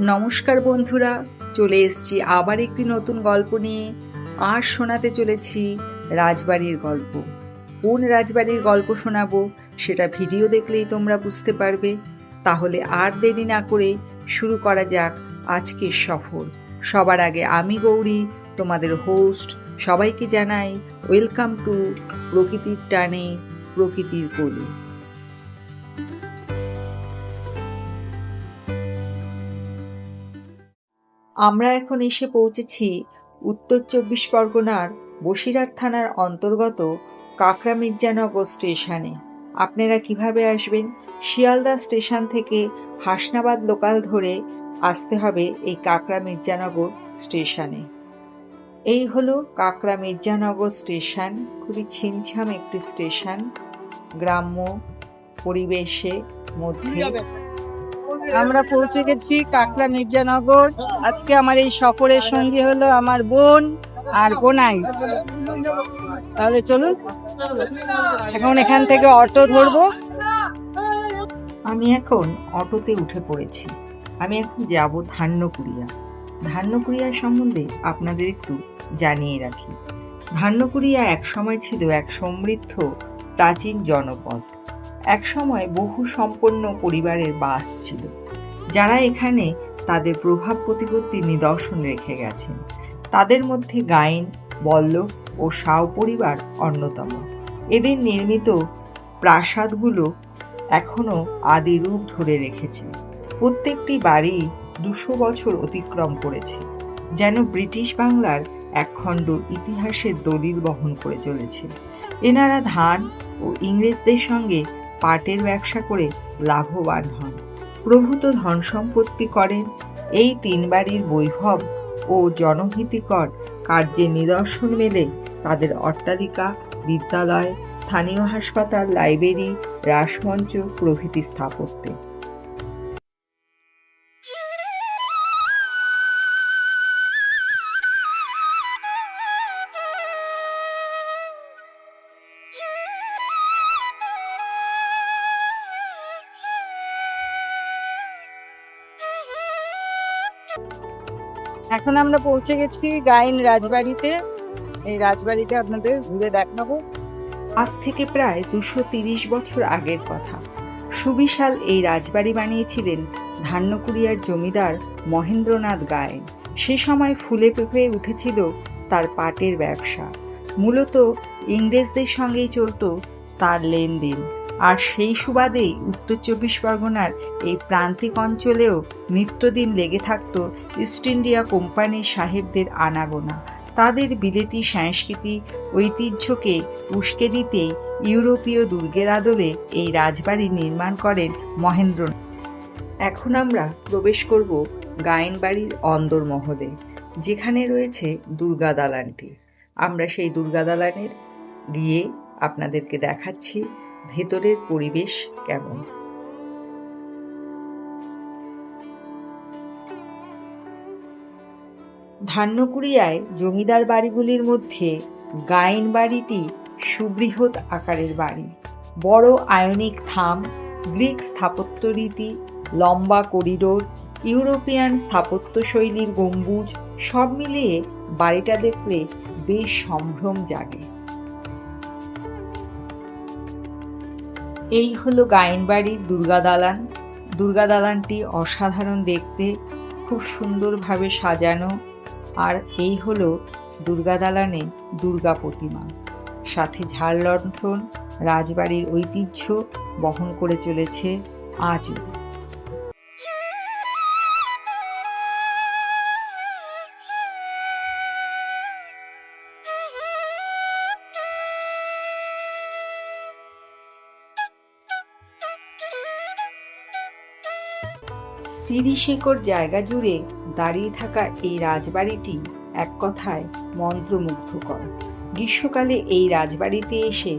নমস্কার বন্ধুরা, চলে এসেছি আবার একটি নতুন গল্প নিয়ে। আর শোনাতে চলেছি রাজবাড়ির গল্প। কোন রাজবাড়ির গল্প শোনাবো সেটা ভিডিও দেখলেই তোমরা বুঝতে পারবে। তাহলে আর দেরি না করে শুরু করা যাক আজকের সফর। সবার আগে আমি গৌরী, তোমাদের হোস্ট, সবাইকে জানাই ওয়েলকাম টু প্রকৃতির টানে প্রকৃতির কোলে। আমরা এখন এসে পৌঁছেছি উত্তর ২৪ পরগনার বসিরহাট থানার অন্তর্গত কাকড়া মির্জানগর স্টেশনে। আপনারা কিভাবে আসবেন? শিয়ালদা স্টেশন থেকে হাসনাবাদ লোকাল ধরে আসতে হবে এই কাকড়া মির্জানগর স্টেশনে। এই হলো কাকড়া মির্জানগর স্টেশন। খুবই ছিমছাম একটি স্টেশন, গ্রাম্য পরিবেশে মধ্যে। আমরা পৌঁছে গেছি কাকড়া মির্জানগর। আজকে আমার এই সফরের সঙ্গী হলো আমার বোন আর বোনাই। তাহলে চলুন, এখন এখান থেকে অটো ধরবো। আমি এখন অটোতে উঠে পড়েছি। আমি এখন যাব ধান্যকুড়িয়া। ধান্যকুড়িয়া সম্বন্ধে আপনাদের একটু জানিয়ে রাখি। ধান্যকুড়িয়া এক সময় ছিল এক সমৃদ্ধ প্রাচীন জনপদ। এক সময় বহু সম্পন্ন পরিবারের বাস ছিল, যারা এখানে তাদের প্রভাব প্রতিপত্তির নিদর্শন রেখে গেছেন। তাদের মধ্যে গাইন, বল্লভ ও সাও পরিবার অন্যতম। এদের নির্মিত প্রাসাদগুলো এখনো আদি রূপ ধরে রেখেছে। প্রত্যেকটি বাড়ি ২০০ বছর অতিক্রম করেছে, যেন ব্রিটিশ বাংলার একখণ্ড ইতিহাসের দলিল বহন করে চলেছে। এনারা ধান ও ইংরেজদের সঙ্গে পাটের ব্যবসা করে লাভবান হন, প্রভূত ধন সম্পত্তি করেন। এই তিন বাড়ির বৈভব ও জনহিতকর কার্যের নিদর্শন মেলে তাদের অট্টালিকা, বিদ্যালয়, স্থানীয় হাসপাতাল, লাইব্রেরি, রাসমঞ্চ প্রভৃতি স্থাপত্যে। এখন আমরা পৌঁছে গেছি গাইন রাজবাড়িতে। এই রাজবাড়িটা আপনাদের ঘুরে দেখাবো। আজ থেকে প্রায় ২৩০ বছর আগের কথা। সুবিশাল এই রাজবাড়ি বানিয়েছিলেন ধান্যকুড়িয়ার জমিদার মহেন্দ্রনাথ গায়েন। সে সময় ফুলে ফেঁপে উঠেছিল তার পাটের ব্যবসা। মূলত ইংরেজদের সঙ্গেই চলত তার লেনদেন। আর সেই সুবাদেই উত্তর ২৪ পরগনার এই প্রান্তিক অঞ্চলেও নিত্যদিন লেগে থাকত ইস্ট ইন্ডিয়া কোম্পানির সাহেবদের আনাগোনা। তাদের বিলেতি সংস্কৃতি ঐতিহ্যকে উস্কে দিতে ইউরোপীয় দুর্গের আদলে এই রাজবাড়ি নির্মাণ করেন মহেন্দ্রনাথ। এখন আমরা প্রবেশ করব গায়েন বাড়ির অন্দরমহলে, যেখানে রয়েছে দুর্গা দালানটি। আমরা সেই দুর্গা দালানের গিয়ে আপনাদেরকে দেখাচ্ছি ভেতরের পরিবেশ কেমন। ধান্যকুড়িয়ায় জমিদার বাড়িগুলির মধ্যে গায়েন বাড়িটি সুবৃহৎ আকারের বাড়ি। বড় আয়নিক থাম, গ্রিক স্থাপত্য রীতি, লম্বা করিডোর, ইউরোপিয়ান স্থাপত্য শৈলীর গম্বুজ, সব মিলিয়ে বাড়িটা দেখলে বেশ সম্ভ্রম জাগে। এই হলো গায়েন বাড়ির দুর্গা দালান। দুর্গা দালানটি অসাধারণ দেখতে, খুব সুন্দরভাবে সাজানো। আর এই হলো দুর্গা দালানে দুর্গা প্রতিমা, সাথে ঝাড় লণ্ঠন। রাজবাড়ির ঐতিহ্য বহন করে চলেছে আজও। তিরিশ একর জায়গা জুড়ে দাঁড়িয়ে থাকা এই রাজবাড়িটি এক কথায় মন্ত্রমুগ্ধকর। গ্রীষ্মকালে এই রাজবাড়িতে এসে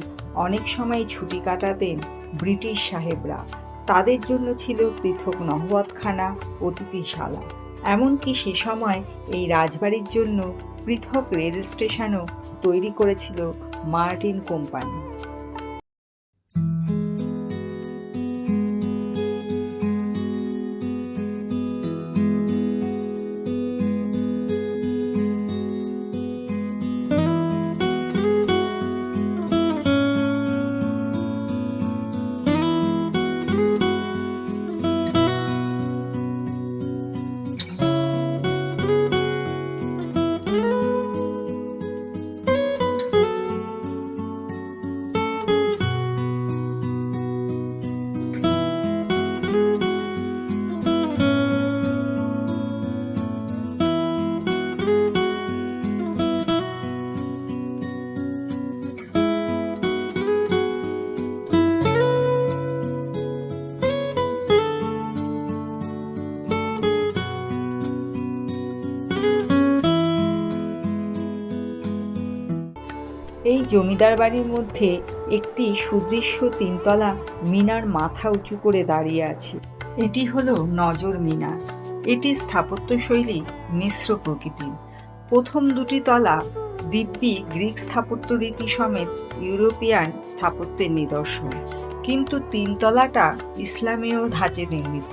অনেক সময় ছুটি কাটাতেন ব্রিটিশ সাহেবরা। তাদের জন্য ছিল পৃথক নহবতখানা, অতিথিশালা। এমনকি সে সময় এই রাজবাড়ির জন্য পৃথক রেল স্টেশনও তৈরি করেছিল মার্টিন কোম্পানি। এই জমিদার বাড়ির মধ্যে একটি সুদৃশ্য তিনতলা মিনার মাথা উঁচু করে দাঁড়িয়ে আছে। এটি হলো নজর মিনার। এটি স্থাপত্যশৈলী মিশ্র প্রকৃতির। প্রথম দুটি তলা দিব্যি গ্রিক স্থাপত্য রীতি সমেত ইউরোপিয়ান স্থাপত্যের নিদর্শন, কিন্তু তিনতলাটা ইসলামীয় ধাঁচে নির্মিত।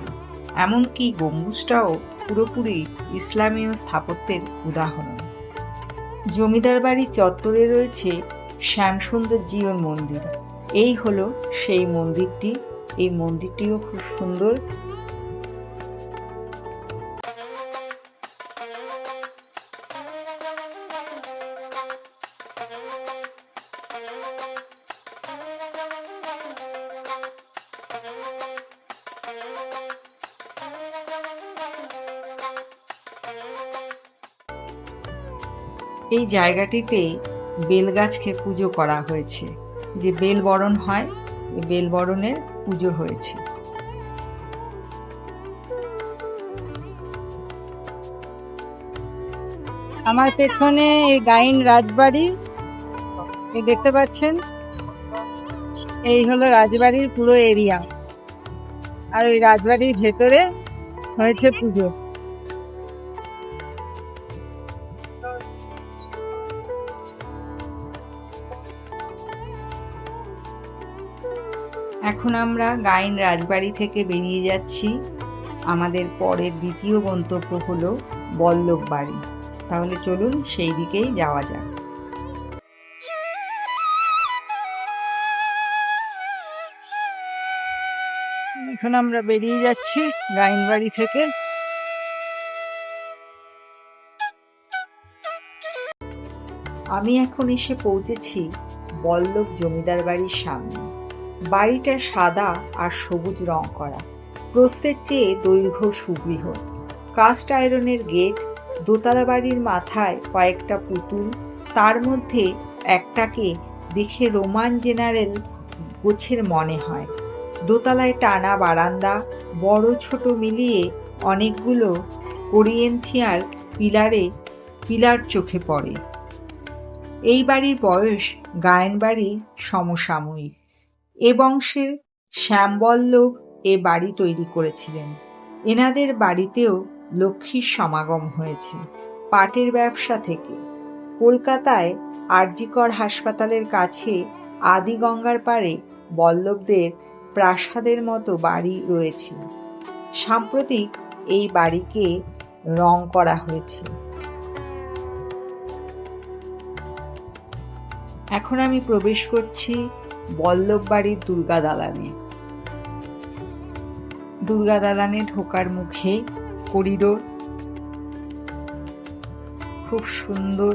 এমনকি গম্বুজটাও পুরোপুরি ইসলামীয় স্থাপত্যের উদাহরণ। জমিদার বাড়ির চত্বরে রয়েছে শ্যামসুন্দর জিউর মন্দির। এই হলো সেই মন্দিরটি। এই মন্দিরটিও খুব সুন্দর। এই জায়গাটিতে বেলগাছকে পুজো করা হয়েছে। যে বেলবরণ হয়, এই বেলবরণের পুজো হয়েছে। আমার পেছনে এই গাইন রাজবাড়ি দেখতে পাচ্ছেন। এই হলো রাজবাড়ির পুরো এরিয়া, আর ওই রাজবাড়ির ভেতরে হয়েছে পুজো। এখন আমরা গাইন রাজবাড়ি থেকে বেরিয়ে যাচ্ছি। আমাদের পরের দ্বিতীয় গন্তব্য হলো বল্লভ বাড়ি। তাহলে চলুন সেই দিকেই যাওয়া যাক। এখন আমরা বেরিয়ে যাচ্ছি গাইন বাড়ি থেকে। আমি এখন এসে পৌঁছেছি বল্লভ জমিদার বাড়ির সামনে। বাড়িটা সাদা আর সবুজ রং করা, প্রস্থের চেয়ে দৈর্ঘ্য সুবৃহৎ। কাস্ট আয়রনের গেট, দোতলা বাড়ির মাথায় কয়েকটা পুতুল, তার মধ্যে একটাকে দেখে রোমান জেনারেল গোছের মনে হয়। দোতলায় টানা বারান্দা, বড় ছোট মিলিয়ে অনেকগুলো কোরিয়েন্থিয়ার পিলার চোখে পড়ে। এই বাড়ির বয়স গায়েন বাড়ির সমসাময়িক। এ বংশের শ্যামবল্লভ এ বাড়ি তৈরি করেছিলেন। এনাদের বাড়িতেও লক্ষ্মীর সমাগম হয়েছে পাটের ব্যবসা থেকে। কলকাতায় আরজিকর হাসপাতালের কাছে আদি গঙ্গার পাড়ে বল্লভদের প্রাসাদের মতো বাড়ি রয়েছে। সাম্প্রতিক এই বাড়িকে রং করা হয়েছে। এখন আমি প্রবেশ করছি বল্লভ বাড়ির দুর্গা দালানে। দুর্গা দালানে ঢোকার মুখে করিডোর, খুব সুন্দর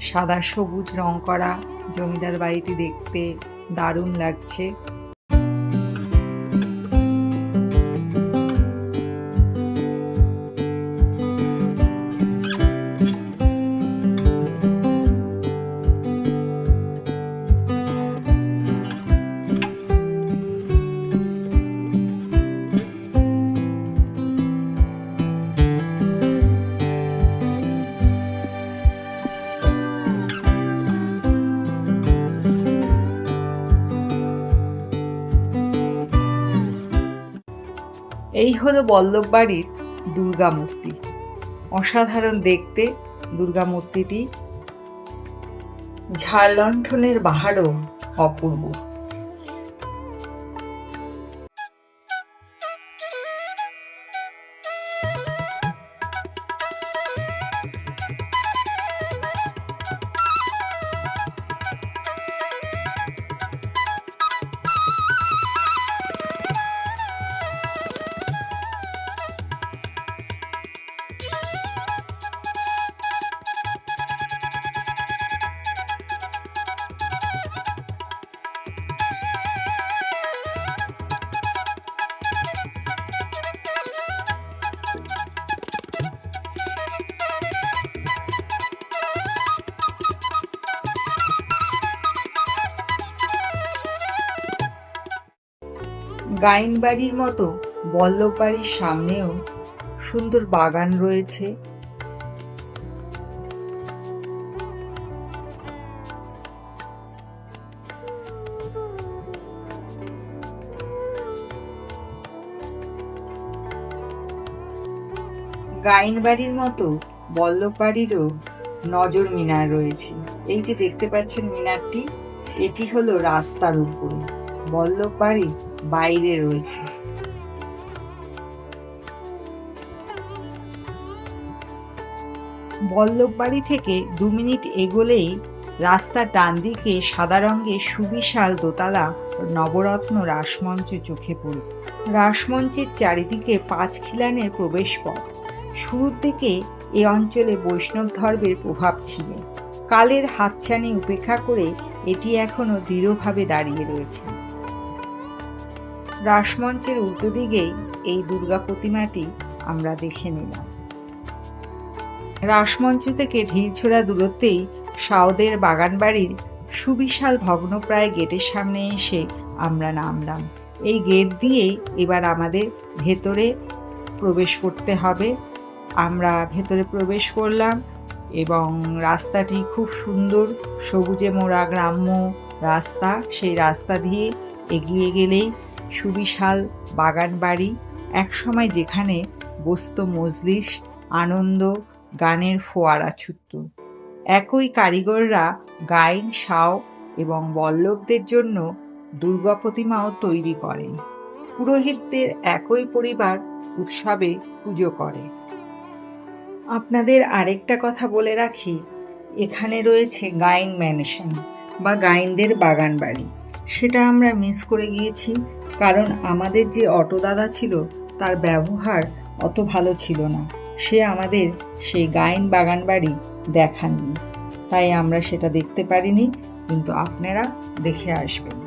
সাদা সবুজ রং করা জমিদার বাড়িটি দেখতে দারুণ লাগছে। এই হলো বল্লভ বাড়ির দুর্গা মূর্তি। অসাধারণ দেখতে দুর্গা মূর্তিটি। ঝাড়লণ্ঠনের বাহারও অপূর্ব। গাইন বাড়ির মতো বল্লভ বাড়ির সামনেও সুন্দর বাগান রয়েছে। গাইন বাড়ির মতো বল্লভ বাড়িরও নজর মিনার রয়েছে। এই যে দেখতে পাচ্ছেন মিনারটি, এটি হলো রাস্তার উপরে, বল্লভ বাড়ির বাইরে রয়েছে। বল্লভ বাড়ি থেকে 2 মিনিট এগোলেই রাস্তার ডান দিকে সাদা রঙের সুবিশাল দোতলা নবরত্ন রাসমঞ্চ চোখে পড়ে। রাসমঞ্চের চারিদিকে 5 খিলানের প্রবেশ পথ। শুরুর দিকে এ অঞ্চলে বৈষ্ণব ধর্মের প্রভাব ছিল। কালের হাতছানি উপেক্ষা করে এটি এখনো দৃঢ়ভাবে দাঁড়িয়ে রয়েছে। রাসমঞ্চের উল্টো দিকেই এই দুর্গা প্রতিমাটি আমরা দেখে নিলাম। রাসমঞ্চ থেকে ঢিলছোড়া দূরত্বেই সাউদের বাগানবাড়ির সুবিশাল ভগ্নপ্রায় গেটের সামনে এসে আমরা নামলাম। এই গেট দিয়েই এবার আমাদের ভেতরে প্রবেশ করতে হবে। আমরা ভেতরে প্রবেশ করলাম এবং রাস্তাটি খুব সুন্দর, সবুজে মোড়া গ্রাম্য রাস্তা। সেই রাস্তা দিয়ে এগিয়ে গেলেই সুবিশাল বাগানবাড়ি। একসময় যেখানে বসত মজলিস, আনন্দ, গানের ফোয়ারা ছুটত। একই কারিগররা গাইন, সাও এবং বল্লভদের জন্য দুর্গা প্রতিমাও তৈরি করেন। পুরোহিতদের একই পরিবার উৎসবে পুজো করে। আপনাদের আরেকটা কথা বলে রাখি, এখানে রয়েছে গাইন ম্যানশন বা গাইনদের বাগান বাড়ি। সেটা আমরা মিস করে গিয়েছি, কারণ আমাদের যে অটো দাদা ছিল তার ব্যবহার অত ভালো ছিল না। সে আমাদের সেই গাইন বাগান বাড়ি দেখাননি, তাই আমরা সেটা দেখতে পারিনি, কিন্তু আপনারা দেখে আসবেন।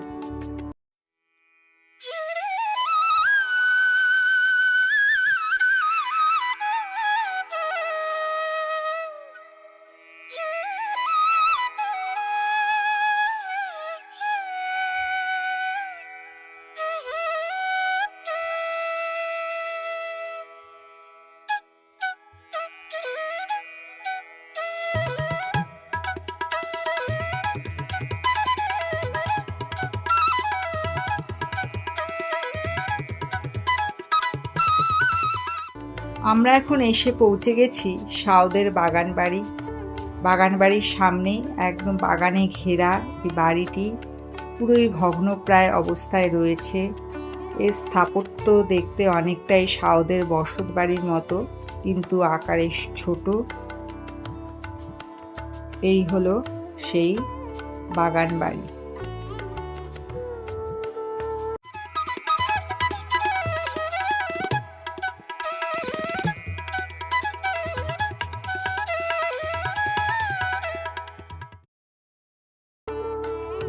আমরা এখন এসে পৌঁছে গেছি সাউদের বাগানবাড়ি। বাগানবাড়ির সামনে একদম বাগানে ঘেরা এই বাড়িটি পুরোই ভগ্নপ্রায় অবস্থায় রয়েছে। এর স্থাপত্য দেখতে অনেকটাই সাউদের বসত বাড়ির মতো, কিন্তু আকারে ছোট। এই হলো সেই বাগানবাড়ি।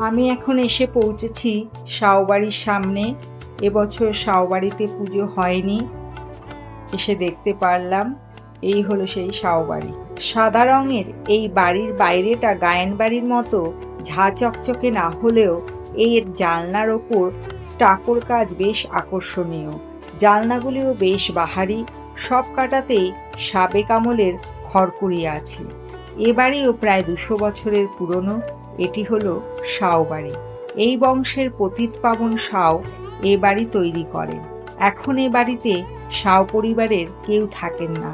আমি এখন এসে পৌঁছেছি সাউবাড়ির সামনে। এবছর সাউবাড়িতে পুজো হয়নি, এসে দেখতে পারলাম। এই হলো সেই সাউবাড়ি। সাদা রঙের এই বাড়ির বাইরেটা গায়েন বাড়ির মতো ঝাঁ চকচকে না হলেও এর জানলার ওপর স্টাকোর কাজ বেশ আকর্ষণীয়। জানলাগুলিও বেশ বাহারি, সব কাটাতেই সাবেক আমলের খড়কুড়ি আছে। এ বাড়িও প্রায় 200 বছরের পুরনো। এটি হলো সাও বাড়ি। এই বংশের পতিত পাবন সাও এ বাড়ি তৈরি করেন। এখন এ বাড়িতে সাও পরিবারের কেউ থাকেন না।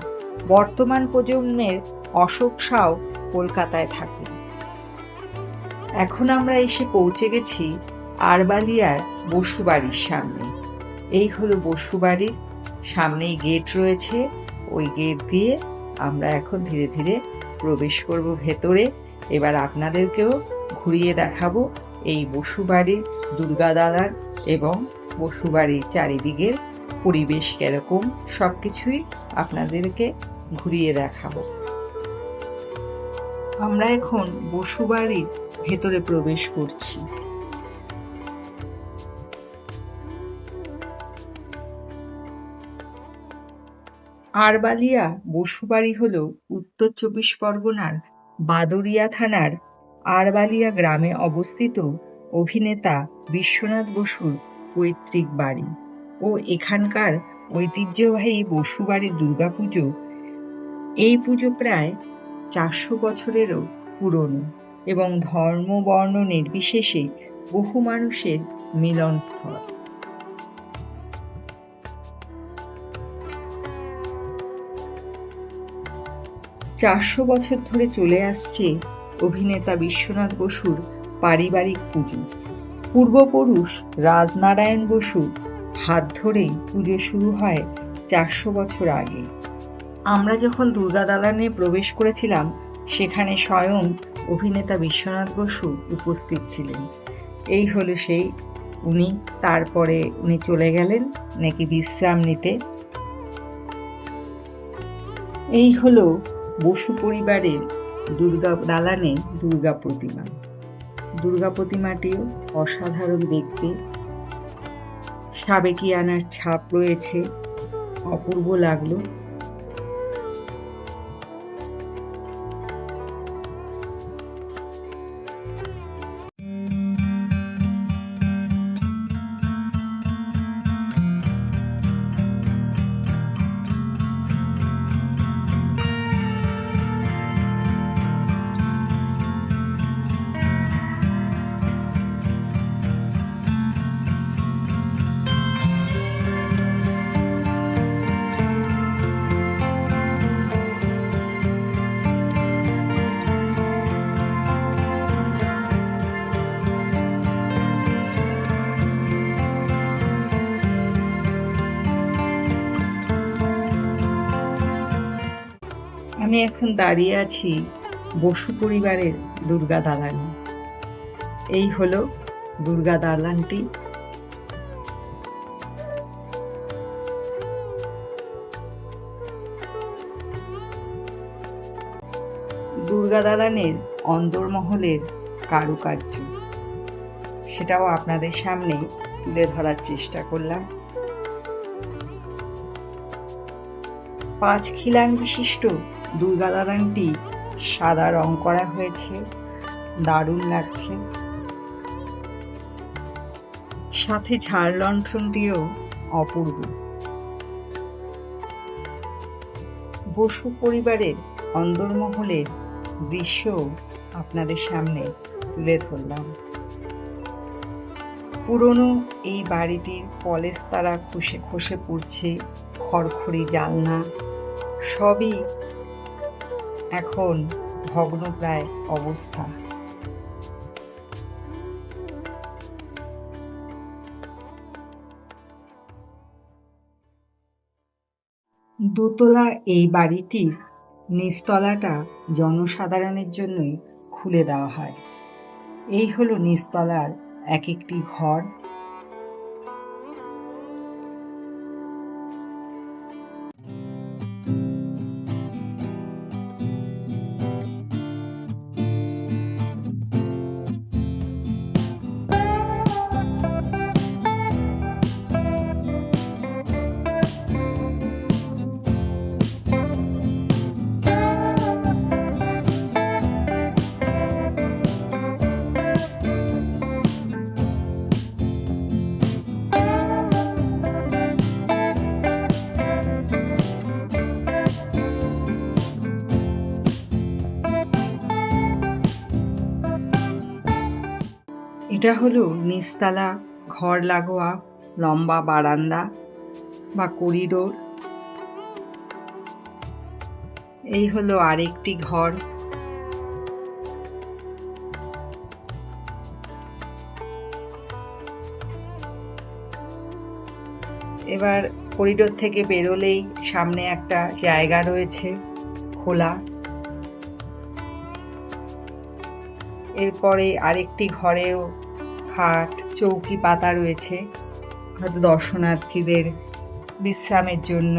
বর্তমান প্রজন্মের অশোক সাও কলকাতায় থাকেন। এখন আমরা এসে পৌঁছে গেছি আরবালিয়ার বসুবাড়ির সামনে। এই হলো বসুবাড়ির সামনেই গেট রয়েছে। ওই গেট দিয়ে আমরা এখন ধীরে ধীরে প্রবেশ করব ভেতরে। এবার আপনাদেরকেও ঘুরিয়ে দেখাবো এই বসুবাড়ির দুর্গাদালান এবং বসুবাড়ির চারিদিকের পরিবেশ কিরকম, সবকিছুই আপনাদেরকে ঘুরিয়ে দেখাবো। আমরা এখন বসুবাড়ির ভেতরে প্রবেশ করছি। আরবালিয়া বসুবাড়ি হল উত্তর 24 পরগনার বাদুড়িয়া থানার আরবালিয়া গ্রামে অবস্থিত অভিনেতা বিশ্বনাথ বসুর পৈতৃক বাড়ি ও এখানকার ঐতিহ্যবাহী বসুবাড়ির দুর্গাপুজো। এই পুজো প্রায় 400 বছরেরও পুরনো এবং ধর্ম বর্ণ নির্বিশেষে বহু মানুষের মিলনস্থল। 400 বছর ধরে চলে আসছে অভিনেতা বিশ্বনাথ বসুর পারিবারিক পুজো। পূর্বপুরুষ রাজনারায়ণ বসুর হাত ধরেই পুজো শুরু হয় 400 বছর আগে। আমরা যখন দুর্গা দালানে প্রবেশ করেছিলাম, সেখানে স্বয়ং অভিনেতা বিশ্বনাথ বসু উপস্থিত ছিলেন। এই হলো সেই উনি। তারপরে উনি চলে গেলেন নাকি বিশ্রাম নিতে। এই হলো বসু পরিবারের দুর্গা দালানে দুর্গা প্রতিমা। দুর্গা প্রতিমাটিও অসাধারণ দেখতে, সাবেকিয়ানার ছাপ রয়েছে, অপূর্ব লাগলো। আমি এখন দাঁড়িয়ে আছি বসু পরিবারের দুর্গা দালানে। এই হলো দুর্গা দালানটি। দুর্গা দালানের অন্দরমহলের কারুকার্য, সেটাও আপনাদের সামনে তুলে ধরার চেষ্টা করলাম। 5 খিলান বিশিষ্ট দুর্গা দালানটি সাদা রং করা হয়েছে, দারুণ লাগছে। সাথে ঝাড় লণ্ঠনটিও অপূর্ব। বসু পরিবারের অন্দরমহলের দৃশ্য আপনাদের সামনে তুলে ধরলাম। পুরনো এই বাড়িটির পলেস্তারা খসে পড়ছে, খড়খড়ি জানলা সবই এখন ভগ্নপ্রায় অবস্থা। দোতলা এই বাড়িটির নিচতলাটা জনসাধারণের জন্যই খুলে দেওয়া হয়। এই হলো নিচতলার এক একটি ঘর। এটা হলো নিচতলা ঘর লাগোয়া লম্বা বারান্দা বা করিডোর। এই হলো আরেকটি ঘর। এবার করিডোর থেকে বেরোলেই সামনে একটা জায়গা রয়েছে খোলা। এরপরে আরেকটি ঘরেও খাট চৌকি পাতা রয়েছে, হয়তো দর্শনার্থীদের বিশ্রামের জন্য।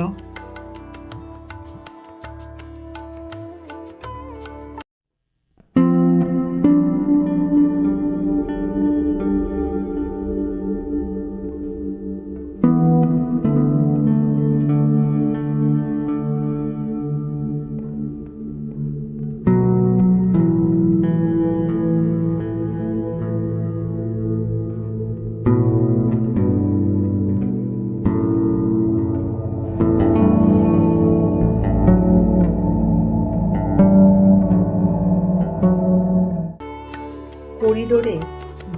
করিডোরে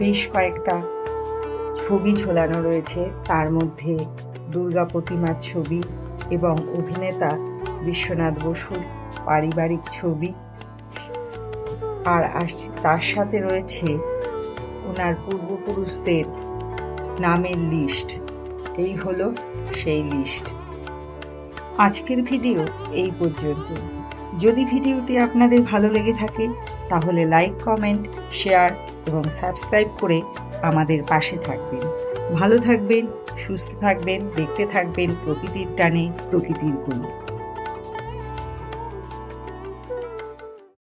বেশ কয়েকটা ছবি ঝোলানো রয়েছে, তার মধ্যে দুর্গা প্রতিমার ছবি এবং অভিনেতা বিশ্বনাথ বসুর পারিবারিক ছবি, আর তার সাথে রয়েছে ওনার পূর্বপুরুষদের নামের লিস্ট। এই হলো সেই লিস্ট। আজকের ভিডিও এই পর্যন্ত। যদি ভিডিওটি আপনাদের ভালো লেগে থাকে তাহলে লাইক, কমেন্ট, শেয়ার এবং সাবস্ক্রাইব করে আমাদের পাশে থাকবেন। ভালো থাকবেন, সুস্থ থাকবেন, দেখতে থাকবেন প্রকৃতির টানে প্রকৃতির গুণ।